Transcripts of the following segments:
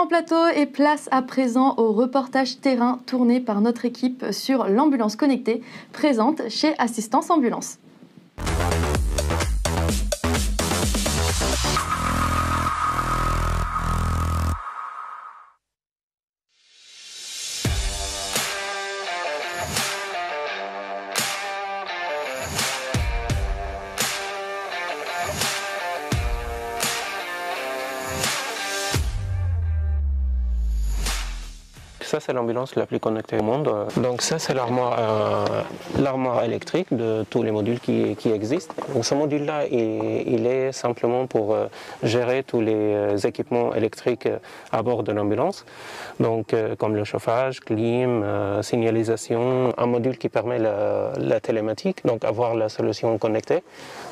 En plateau et place à présent au reportage terrain tourné par notre équipe sur l'ambulance connectée présente chez Assistance Ambulance. Ça, c'est l'ambulance la plus connectée au monde. Donc ça, c'est l'armoire électrique de tous les modules qui existent. Donc ce module-là, il est simplement pour gérer tous les équipements électriques à bord de l'ambulance. Donc comme le chauffage, clim, signalisation, un module qui permet la télématique, donc avoir la solution connectée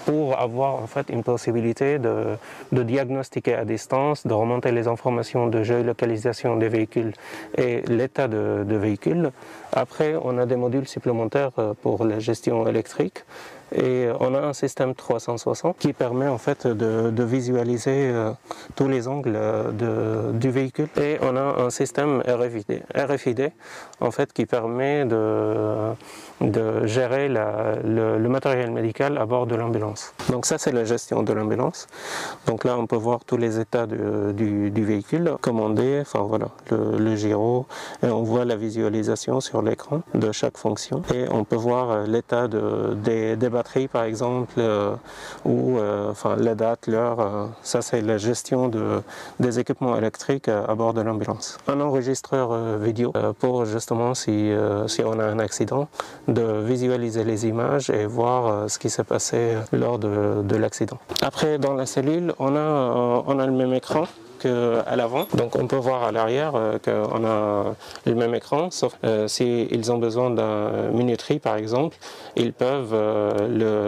pour avoir en fait une possibilité de diagnostiquer à distance, de remonter les informations de géolocalisation des véhicules et l'état de véhicule. Après, on a des modules supplémentaires pour la gestion électrique et on a un système 360 qui permet en fait de visualiser tous les angles du véhicule. Et on a un système RFID en fait qui permet de gérer le matériel médical à bord de l'ambulance. Donc ça, c'est la gestion de l'ambulance. Donc là, on peut voir tous les états du véhicule commandé, enfin voilà, le gyro, et on voit la visualisation sur l'écran de chaque fonction. Et on peut voir l'état des batteries, par exemple, ou enfin la date, l'heure. Ça, c'est la gestion des équipements électriques à bord de l'ambulance. Un enregistreur vidéo pour justement, si on a un accident, de visualiser les images et voir ce qui s'est passé lors de l'accident. Après, dans la cellule, on a le même écran qu'à l'avant. Donc on peut voir à l'arrière qu'on a le même écran, sauf s'ils ont besoin d'une minuterie par exemple, ils peuvent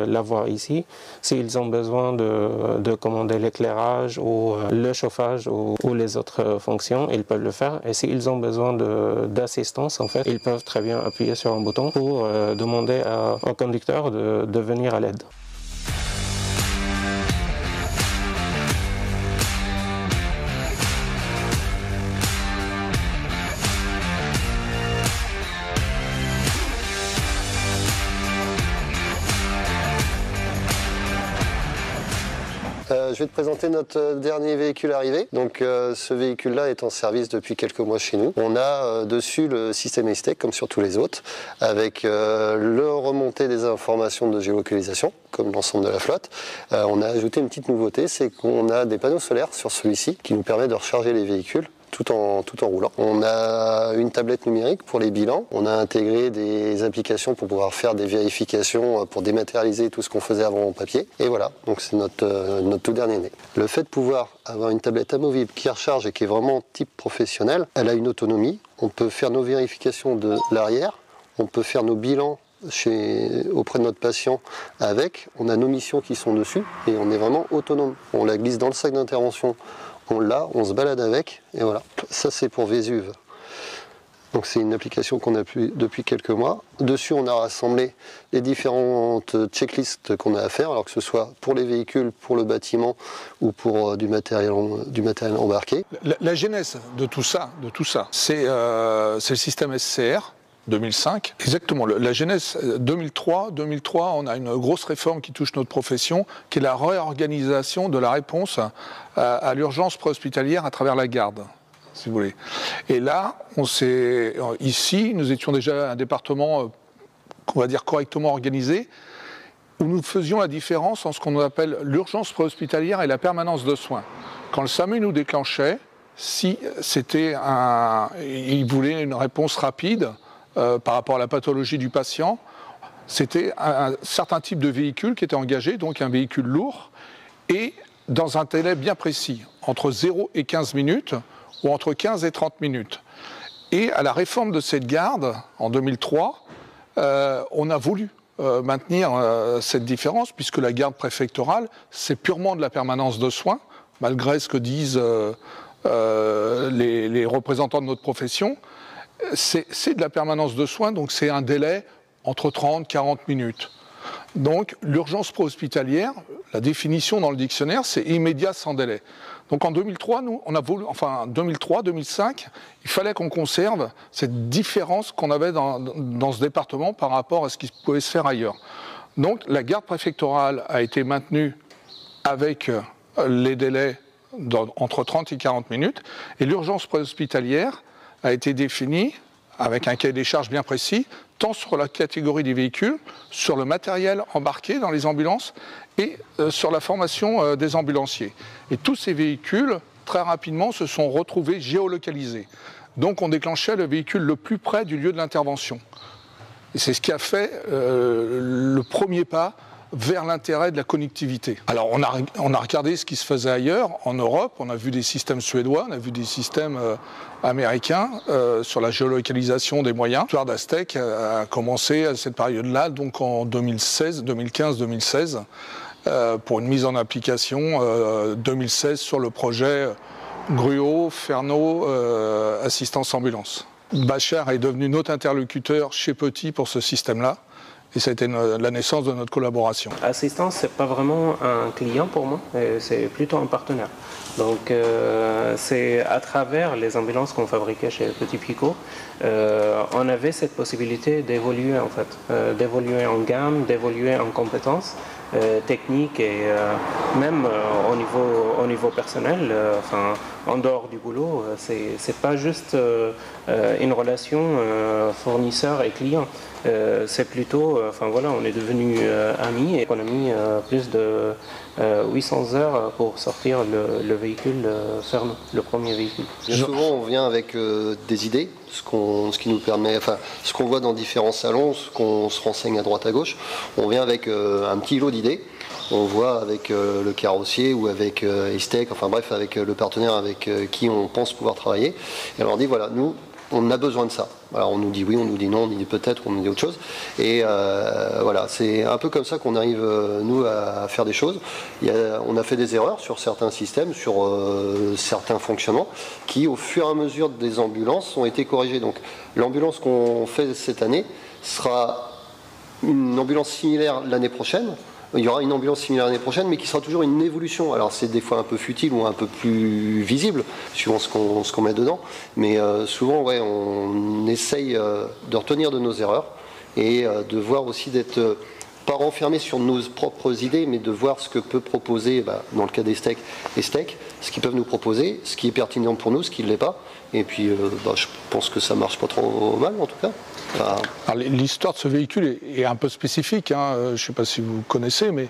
l'avoir ici. S'ils ont besoin de commander l'éclairage ou le chauffage ou les autres fonctions, ils peuvent le faire. Et s'ils ont besoin d'assistance, en fait, ils peuvent très bien appuyer sur un bouton pour demander au conducteur de venir à l'aide. Je vais te présenter notre dernier véhicule arrivé. Donc ce véhicule-là est en service depuis quelques mois chez nous. On a dessus le système EasyTech comme sur tous les autres, avec le remontée des informations de géolocalisation, comme l'ensemble de la flotte. On a ajouté une petite nouveauté, c'est qu'on a des panneaux solaires sur celui-ci qui nous permet de recharger les véhicules tout en roulant. On a une tablette numérique pour les bilans. On a intégré des applications pour pouvoir faire des vérifications, pour dématérialiser tout ce qu'on faisait avant en papier. Et voilà, donc c'est notre tout dernier né. Le fait de pouvoir avoir une tablette amovible qui recharge et qui est vraiment type professionnel, elle a une autonomie. On peut faire nos vérifications de l'arrière, on peut faire nos bilans auprès de notre patient avec. On a nos missions qui sont dessus et on est vraiment autonome. On la glisse dans le sac d'intervention. On se balade avec, et voilà. Ça, c'est pour Vésuve. Donc, c'est une application qu'on a depuis quelques mois. Dessus, on a rassemblé les différentes checklists qu'on a à faire, alors que ce soit pour les véhicules, pour le bâtiment ou pour du matériel embarqué. La genèse de tout ça, c'est le système SCR. 2005. Exactement, la genèse 2003, on a une grosse réforme qui touche notre profession, qui est la réorganisation de la réponse à l'urgence préhospitalière à travers la garde, si vous voulez. Et là, ici, nous étions déjà un département, on va dire, correctement organisé, où nous faisions la différence en ce qu'on appelle l'urgence préhospitalière et la permanence de soins. Quand le SAMU nous déclenchait, si c'était il voulait une réponse rapide, par rapport à la pathologie du patient, c'était un certain type de véhicule qui était engagé, donc un véhicule lourd, et dans un délai bien précis, entre 0 et 15 minutes, ou entre 15 et 30 minutes. Et à la réforme de cette garde, en 2003, on a voulu maintenir cette différence, puisque la garde préfectorale, c'est purement de la permanence de soins, malgré ce que disent les représentants de notre profession. C'est de la permanence de soins, donc c'est un délai entre 30 et 40 minutes. Donc l'urgence préhospitalière, La définition dans le dictionnaire, c'est immédiat sans délai. Donc en 2003, nous, on a voulu, enfin 2003-2005, il fallait qu'on conserve cette différence qu'on avait dans ce département par rapport à ce qui pouvait se faire ailleurs. Donc la garde préfectorale a été maintenue avec les délais entre 30 et 40 minutes, et l'urgence préhospitalière a été définie avec un cahier des charges bien précis, tant sur la catégorie des véhicules, sur le matériel embarqué dans les ambulances et sur la formation des ambulanciers. Et tous ces véhicules, très rapidement, se sont retrouvés géolocalisés. Donc on déclenchait le véhicule le plus près du lieu de l'intervention. Et c'est ce qui a fait le premier pas vers l'intérêt de la connectivité. Alors on a regardé ce qui se faisait ailleurs, en Europe, on a vu des systèmes suédois, on a vu des systèmes américains sur la géolocalisation des moyens. L'histoire d'Astec a commencé à cette période-là, donc en 2015-2016, pour une mise en application 2016 sur le projet Gruau, Fernot, assistance ambulance. Bachar est devenu notre interlocuteur chez Petit pour ce système-là. Et ça a été la naissance de notre collaboration. Assistance, ce n'est pas vraiment un client pour moi, c'est plutôt un partenaire. Donc c'est à travers les ambulances qu'on fabriquait chez Petit Picot, on avait cette possibilité d'évoluer en fait, d'évoluer en gamme, d'évoluer en compétences techniques et même au niveau personnel, enfin, en dehors du boulot, c'est pas juste une relation fournisseur et client. C'est plutôt, enfin voilà, on est devenus amis et on a mis plus de 800 heures pour sortir le véhicule Fernot, le premier véhicule. Bien souvent, on vient avec des idées, ce qui nous permet, enfin, ce qu'on voit dans différents salons, ce qu'on se renseigne à droite à gauche. On vient avec un petit lot d'idées. On voit avec le carrossier ou avec Estec, enfin bref, avec le partenaire avec qui on pense pouvoir travailler. Et alors on dit voilà, nous, on a besoin de ça. Alors on nous dit oui, on nous dit non, on nous dit peut-être, on nous dit autre chose. Et voilà, c'est un peu comme ça qu'on arrive, nous, à faire des choses. On a fait des erreurs sur certains systèmes, sur certains fonctionnements, qui, au fur et à mesure des ambulances, ont été corrigés. Donc l'ambulance qu'on fait cette année sera une ambulance similaire l'année prochaine. Il y aura une ambulance similaire l'année prochaine, mais qui sera toujours une évolution. Alors c'est des fois un peu futile ou un peu plus visible, suivant ce qu'on met dedans. Mais souvent, ouais, on essaye de retenir de nos erreurs et de voir aussi d'être pas renfermé sur nos propres idées, mais de voir ce que peut proposer, dans le cas d'Estec, ce qu'ils peuvent nous proposer, ce qui est pertinent pour nous, ce qui ne l'est pas. Et puis, je pense que ça marche pas trop mal, en tout cas. L'histoire de ce véhicule est un peu spécifique, hein. Je ne sais pas si vous connaissez, mais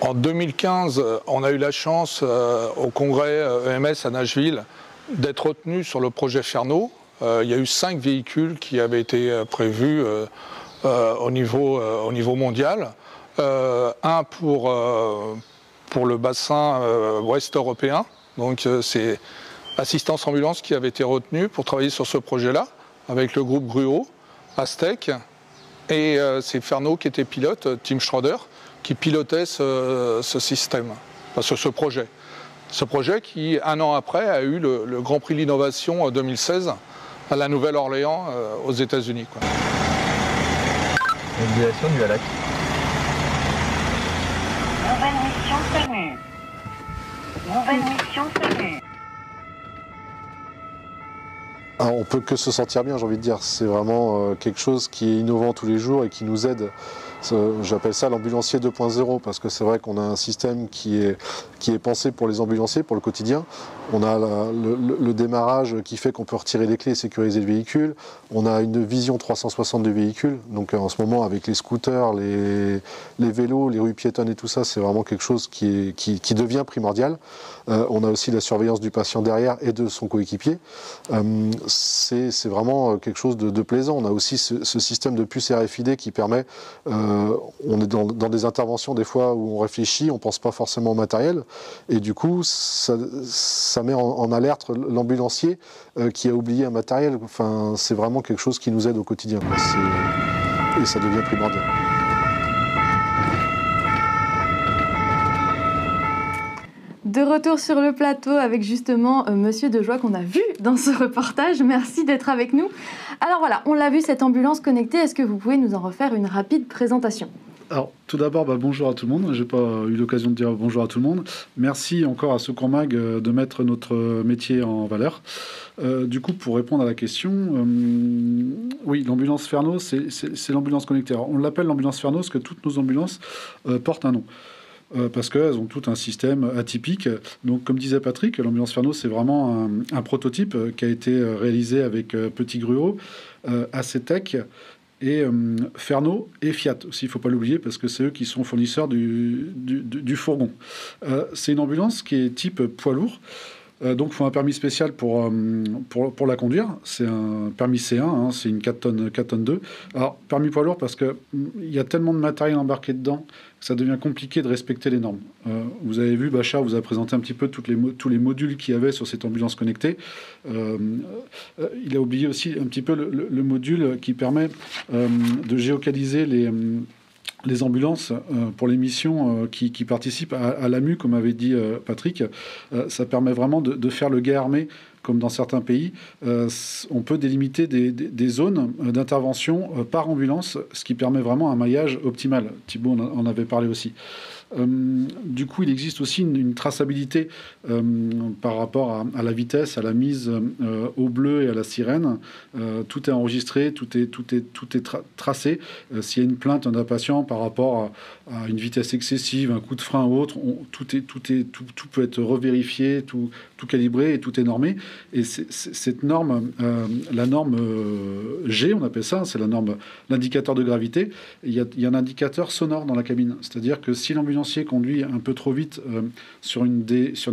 en 2015, on a eu la chance au congrès EMS à Nashville d'être retenu sur le projet Fernot. Il y a eu 5 véhicules qui avaient été prévus au niveau mondial. Un pour le bassin ouest européen, donc c'est Assistance Ambulance qui avait été retenu pour travailler sur ce projet-là, avec le groupe Gruau, Astec, et c'est Fernot qui était pilote, Tim Schroeder, qui pilotait ce système, enfin ce projet. Ce projet qui, un an après, a eu le Grand Prix de l'Innovation en 2016 à la Nouvelle-Orléans aux États-Unis. Modulation du HALAC. Nouvelle mission connue. Nouvelle mission connue. Alors, on peut que se sentir bien, j'ai envie de dire. C'est vraiment quelque chose qui est innovant tous les jours et qui nous aide. J'appelle ça l'ambulancier 2.0 parce que c'est vrai qu'on a un système qui est pensé pour les ambulanciers, pour le quotidien. On a le démarrage qui fait qu'on peut retirer les clés et sécuriser le véhicule. On a une vision 360 du véhicule. Donc en ce moment, avec les scooters, les vélos, les rues piétonnes et tout ça, c'est vraiment quelque chose qui devient primordial. On a aussi la surveillance du patient derrière et de son coéquipier. C'est vraiment quelque chose de plaisant. On a aussi ce système de puce RFID qui permet... on est dans des interventions des fois où on réfléchit, on ne pense pas forcément au matériel. Et du coup, ça met en alerte l'ambulancier qui a oublié un matériel. Enfin, c'est vraiment quelque chose qui nous aide au quotidien. Et ça devient primordial. De retour sur le plateau avec justement Monsieur Dejoie qu'on a vu dans ce reportage. Merci d'être avec nous. Alors voilà, on l'a vu, cette ambulance connectée. Est-ce que vous pouvez nous en refaire une rapide présentation ? Alors, tout d'abord, bonjour à tout le monde. Je n'ai pas eu l'occasion de dire bonjour à tout le monde. Merci encore à Secours Mag de mettre notre métier en valeur. Du coup, pour répondre à la question, oui, l'ambulance Ferno, c'est l'ambulance connectée. Alors, on l'appelle l'ambulance Ferno parce que toutes nos ambulances portent un nom. Parce qu'elles ont tout un système atypique. Donc, comme disait Patrick, l'ambulance Ferno, c'est vraiment un prototype qui a été réalisé avec Petit Gruau, ACTech, et Ferno et Fiat aussi, il ne faut pas l'oublier, parce que c'est eux qui sont fournisseurs du fourgon. C'est une ambulance qui est type poids lourd, donc il faut un permis spécial pour la conduire. C'est un permis C1, hein, c'est une 4 tonnes 2. Alors, permis poids lourd parce qu'il y a tellement de matériel embarqué dedans que ça devient compliqué de respecter les normes. Vous avez vu, Bachar vous a présenté un petit peu tous les modules qu'il y avait sur cette ambulance connectée. Il a oublié aussi un petit peu le module qui permet de géocaliser les ambulances pour les missions qui participent à l'AMU, comme avait dit Patrick. Ça permet vraiment de faire le guet armé, comme dans certains pays. On peut délimiter des zones d'intervention par ambulance, ce qui permet vraiment un maillage optimal. Thibault en avait parlé aussi. Du coup, il existe aussi une traçabilité par rapport à la vitesse, à la mise au bleu et à la sirène. Tout est enregistré, tout est tracé. S'il y a une plainte d'un patient par rapport à une vitesse excessive, un coup de frein ou autre, tout peut être revérifié, tout calibré et tout est normé. Et cette norme, la norme G, on appelle ça, c'est l'indicateur de gravité. Il y a un indicateur sonore dans la cabine. C'est-à-dire que si l'ambulancier conduit un peu trop vite sur une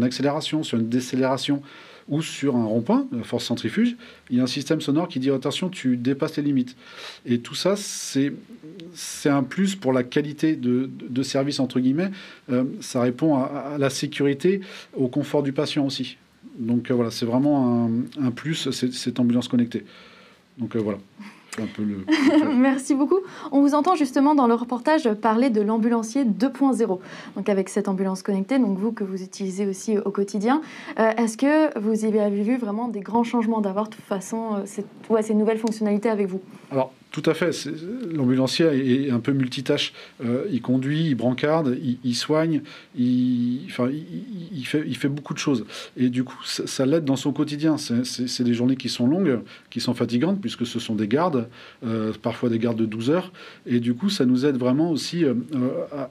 accélération, sur une décélération ou sur un rond-point, la force centrifuge, il y a un système sonore qui dit attention, tu dépasses les limites. Et tout ça, c'est un plus pour la qualité de service, entre guillemets. Ça répond à la sécurité, au confort du patient aussi. Donc voilà, c'est vraiment un plus, cette ambulance connectée. Donc voilà. Un peu Merci beaucoup. On vous entend justement dans le reportage parler de l'ambulancier 2.0. Donc avec cette ambulance connectée, donc vous que vous utilisez aussi au quotidien, est-ce que vous y avez vu vraiment des grands changements d'avoir de toute façon ces nouvelles fonctionnalités avec vous? Alors tout à fait. L'ambulancier est un peu multitâche. Il conduit, il brancarde, il soigne, il fait beaucoup de choses. Et du coup, ça l'aide dans son quotidien. C'est des journées qui sont longues, qui sont fatigantes, puisque ce sont des gardes, parfois des gardes de 12 heures. Et du coup, ça nous aide vraiment aussi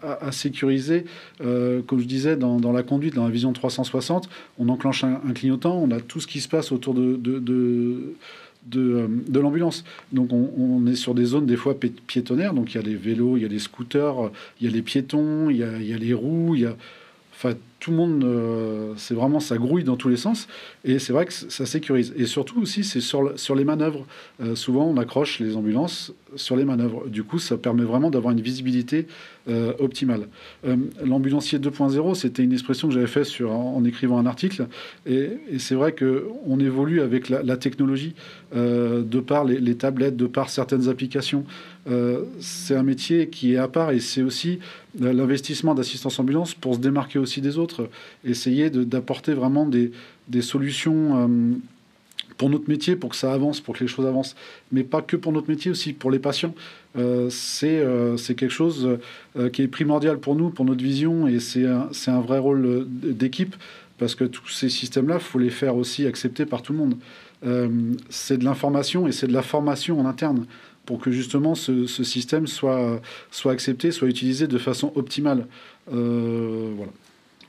à sécuriser, comme je disais, dans la conduite, dans la vision 360. On enclenche un clignotant, on a tout ce qui se passe autour de l'ambulance. Donc on est sur des zones des fois piétonnaires, donc il y a les vélos, il y a les scooters, il y a les piétons, il y a les roues, enfin tout le monde, c'est vraiment, ça grouille dans tous les sens, et c'est vrai que ça sécurise. Et surtout aussi, c'est sur les manœuvres. Souvent, on accroche les ambulances sur les manœuvres. Du coup, ça permet vraiment d'avoir une visibilité optimale. L'ambulancier 2.0, c'était une expression que j'avais faite en écrivant un article, et c'est vrai qu'on évolue avec la technologie, de par les tablettes, de par certaines applications. C'est un métier qui est à part, et c'est aussi l'investissement d'assistance ambulance pour se démarquer aussi des autres. Essayer d'apporter vraiment des solutions pour notre métier, pour que ça avance, pour que les choses avancent. Mais pas que pour notre métier, aussi pour les patients. C'est quelque chose qui est primordial pour nous, pour notre vision, et c'est un vrai rôle d'équipe, parce que tous ces systèmes-là, il faut les faire aussi accepter par tout le monde. C'est de l'information et c'est de la formation en interne, pour que justement ce système soit accepté, soit utilisé de façon optimale. Voilà.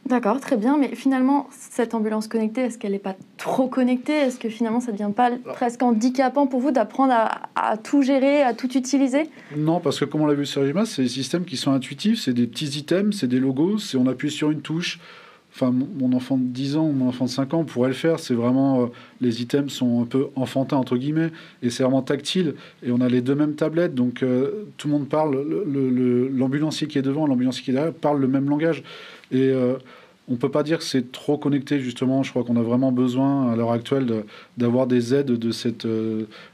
D'accord, très bien. Mais finalement, cette ambulance connectée, est-ce qu'elle n'est pas trop connectée? Est-ce que finalement, ça ne devient pas presque handicapant pour vous d'apprendre à tout gérer, à tout utiliser? Non, parce que comme on l'a vu sur Ejima, c'est des systèmes qui sont intuitifs, c'est des petits items, c'est des logos, on appuie sur une touche. Enfin, mon enfant de 10 ans ou mon enfant de 5 ans pourrait le faire. C'est vraiment... les items sont un peu enfantins, entre guillemets, et c'est vraiment tactile. Et on a les deux mêmes tablettes, donc tout le monde parle... L'ambulancier qui est devant, l'ambulancier qui est derrière, parle le même langage. Et on ne peut pas dire que c'est trop connecté, justement. Je crois qu'on a vraiment besoin, à l'heure actuelle, d'avoir des aides de cette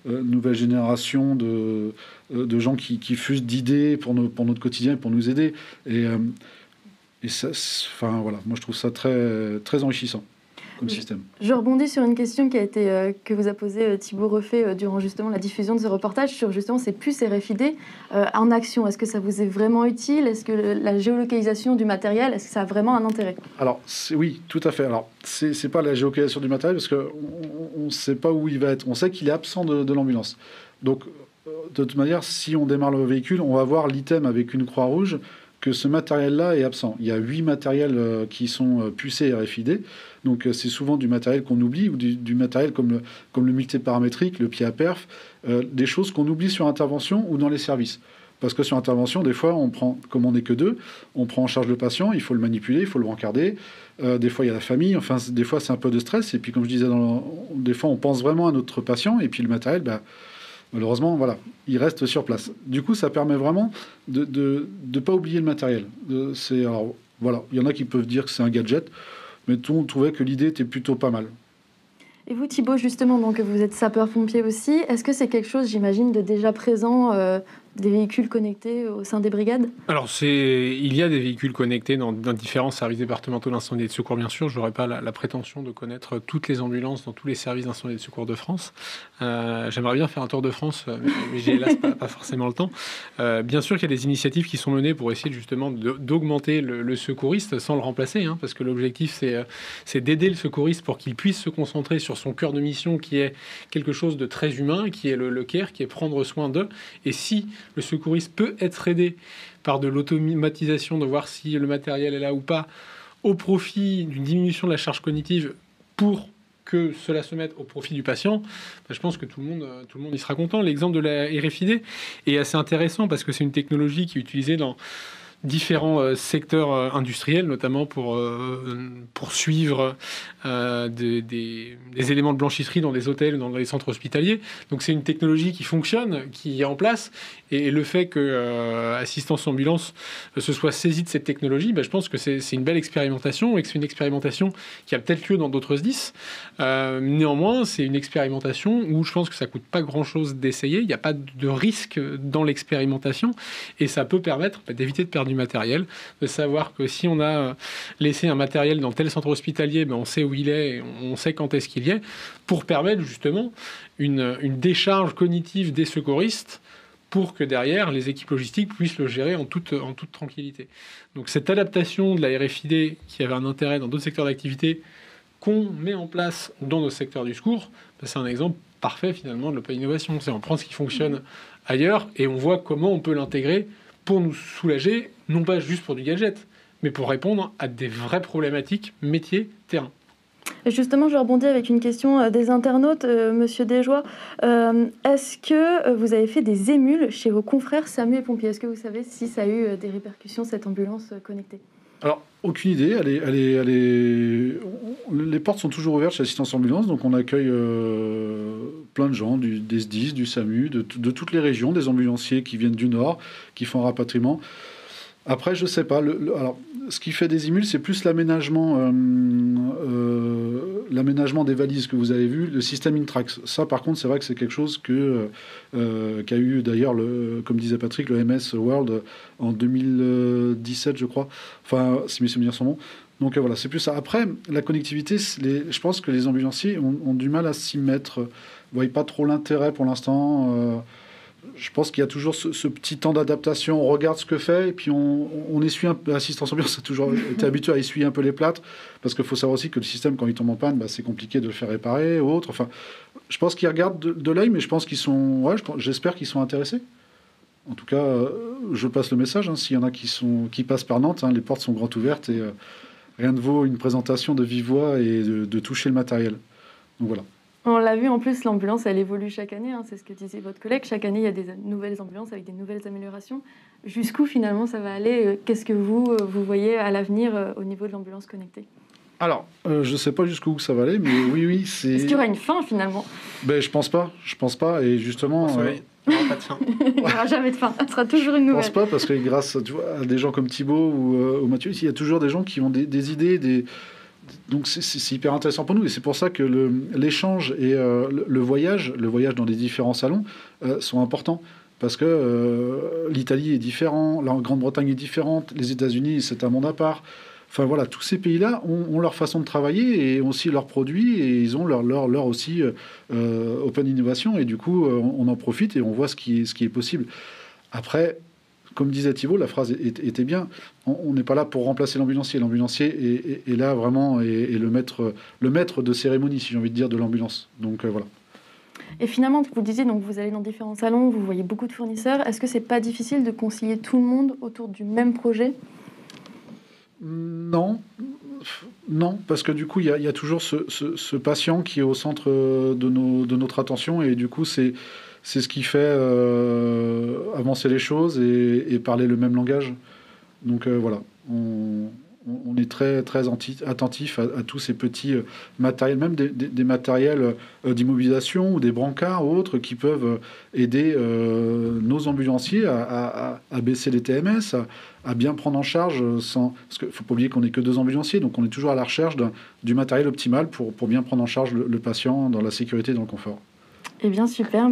nouvelle génération de gens qui fusent d'idées pour notre quotidien, pour nous aider. Et ça, enfin, voilà, moi je trouve ça très, très enrichissant. comme système. Je rebondis sur une question que vous a posée Thibaut Refait durant justement la diffusion de ce reportage sur justement ces puces RFID en action. Est-ce que ça vous est vraiment utile? Est-ce que la géolocalisation du matériel, est-ce que ça a vraiment un intérêt? Alors, oui, tout à fait. Alors, c'est pas la géolocalisation du matériel parce qu'on ne sait pas où il va être. On sait qu'il est absent de l'ambulance. Donc, de toute manière, si on démarre le véhicule, on va voir l'item avec une croix rouge que ce matériel-là est absent. Il y a 8 matériels qui sont pucés RFID. Donc, c'est souvent du matériel qu'on oublie ou du matériel comme le multiparamétrique, le pied à perf, des choses qu'on oublie sur intervention ou dans les services. Parce que sur intervention, des fois, comme on n'est que 2, on prend en charge le patient, il faut le manipuler, il faut le brancarder. Des fois, il y a la famille. Enfin, des fois, c'est un peu de stress. Et puis, comme je disais, des fois, on pense vraiment à notre patient. Et puis, le matériel, malheureusement, voilà, il reste sur place. Du coup, ça permet vraiment de ne pas oublier le matériel. Alors, voilà, il y en a qui peuvent dire que c'est un gadget, mais tout le monde trouvait que l'idée était plutôt pas mal. Et vous, Thibaut, justement, donc vous êtes sapeur-pompier aussi. Est-ce que c'est quelque chose, j'imagine, de déjà présent, des véhicules connectés au sein des brigades? Alors, il y a des véhicules connectés dans différents services départementaux d'incendie et de secours, bien sûr. Je n'aurais pas la prétention de connaître toutes les ambulances dans tous les services d'incendie et de secours de France. J'aimerais bien faire un tour de France, mais j'ai hélas pas forcément le temps. Bien sûr qu'il y a des initiatives qui sont menées pour essayer justement d'augmenter le secouriste sans le remplacer, parce que l'objectif, c'est d'aider le secouriste pour qu'il puisse se concentrer sur son cœur de mission, qui est quelque chose de très humain, qui est le care, qui est prendre soin d'eux. Et si le secouriste peut être aidé par de l'automatisation, de voir si le matériel est là ou pas, au profit d'une diminution de la charge cognitive pour que cela se mette au profit du patient, je pense que tout le monde y sera content. L'exemple de la RFID est assez intéressant parce que c'est une technologie qui est utilisée dans différents secteurs industriels, notamment pour suivre des éléments de blanchisserie dans des hôtels, dans les centres hospitaliers. Donc c'est une technologie qui fonctionne, qui est en place, et le fait que Assistance Ambulance se soit saisie de cette technologie, je pense que c'est une belle expérimentation, et que c'est une expérimentation qui a peut-être lieu dans d'autres SDIS. Néanmoins, c'est une expérimentation où je pense que ça coûte pas grand-chose d'essayer, il n'y a pas de risque dans l'expérimentation, et ça peut permettre d'éviter de perdre du matériel, de savoir que si on a laissé un matériel dans tel centre hospitalier, on sait où il est, et on sait quand est-ce qu'il y est, pour permettre justement une décharge cognitive des secouristes pour que derrière, les équipes logistiques puissent le gérer en toute tranquillité. Donc cette adaptation de la RFID qui avait un intérêt dans d'autres secteurs d'activité qu'on met en place dans nos secteurs du secours, c'est un exemple parfait finalement de l'open innovation. C'est on prend ce qui fonctionne ailleurs et on voit comment on peut l'intégrer pour nous soulager, non pas juste pour du gadget, mais pour répondre à des vraies problématiques métiers, terrain. Et justement, je rebondis avec une question des internautes. Monsieur Desjoie, est-ce que vous avez fait des émules chez vos confrères SAMU et pompiers? Est-ce que vous savez si ça a eu des répercussions, cette ambulance connectée? Alors, aucune idée. Les portes sont toujours ouvertes chez Assistance Ambulance, donc on accueille plein de gens, des SDIS, du SAMU, de toutes les régions, des ambulanciers qui viennent du Nord, qui font un rapatriement. Après, je ne sais pas. Alors, ce qui fait des émules, c'est plus l'aménagement des valises que vous avez vu, le système Intrax. Ça, par contre, c'est vrai que c'est quelque chose qu'a eu d'ailleurs, comme disait Patrick, le MS World en 2017, je crois. Enfin, si mes souvenirs sont bons. Donc voilà, c'est plus ça. Après, la connectivité, je pense que les ambulanciers ont du mal à s'y mettre. Ils ne voient pas trop l'intérêt pour l'instant. Je pense qu'il y a toujours ce petit temps d'adaptation. On regarde ce que fait et puis on essuie un peu. L'assistance ambulance a toujours été habitué à essuyer un peu les plâtres parce qu'il faut savoir aussi que le système, quand il tombe en panne, c'est compliqué de le faire réparer ou autre. Enfin, je pense qu'ils regardent de l'œil, mais je pense qu'ils sont. Ouais, j'espère qu'ils sont intéressés. En tout cas, je passe le message. S'il y en a qui passent par Nantes, les portes sont grandes ouvertes et rien ne vaut une présentation de vive voix et de toucher le matériel. Donc voilà. On l'a vu, en plus, l'ambulance, elle évolue chaque année. C'est ce que disait votre collègue. Chaque année, il y a des nouvelles ambulances avec des nouvelles améliorations. Jusqu'où, finalement, ça va aller? Qu'est-ce que vous voyez à l'avenir au niveau de l'ambulance connectée? Alors, je ne sais pas jusqu'où ça va aller, mais oui, c'est... Est-ce qu'il y aura une fin, finalement? Je pense pas. Et justement... Il n'y aura pas de fin. Il n'y aura jamais de fin. Ce sera toujours une nouvelle. Je pense pas, parce que grâce à des gens comme Thibaut ou Mathieu, il y a toujours des gens qui ont des idées, Donc c'est hyper intéressant pour nous et c'est pour ça que l'échange et le voyage dans les différents salons sont importants parce que l'Italie est différent, la Grande-Bretagne est différente, les États-Unis c'est un monde à part. Enfin voilà, tous ces pays-là ont leur façon de travailler et aussi leurs produits et ils ont leur aussi open innovation et du coup on en profite et on voit ce qui est possible. Après, comme disait Thibault, la phrase était bien. On n'est pas là pour remplacer l'ambulancier. L'ambulancier est là vraiment et le maître de cérémonie, si j'ai envie de dire, de l'ambulance. Donc voilà. Et finalement, vous disiez, donc vous allez dans différents salons, vous voyez beaucoup de fournisseurs. Est-ce que c'est pas difficile de concilier tout le monde autour du même projet ? Non, parce que du coup, il y a toujours ce patient qui est au centre de notre attention et du coup, c'est ce qui fait avancer les choses et parler le même langage. Donc voilà, on est très, très attentif à tous ces petits matériels, même des matériels d'immobilisation ou des brancards ou autres qui peuvent aider nos ambulanciers à baisser les TMS, à bien prendre en charge parce qu'il ne faut pas oublier qu'on n'est que 2 ambulanciers, donc on est toujours à la recherche du matériel optimal pour bien prendre en charge le patient dans la sécurité et dans le confort. Eh bien, super.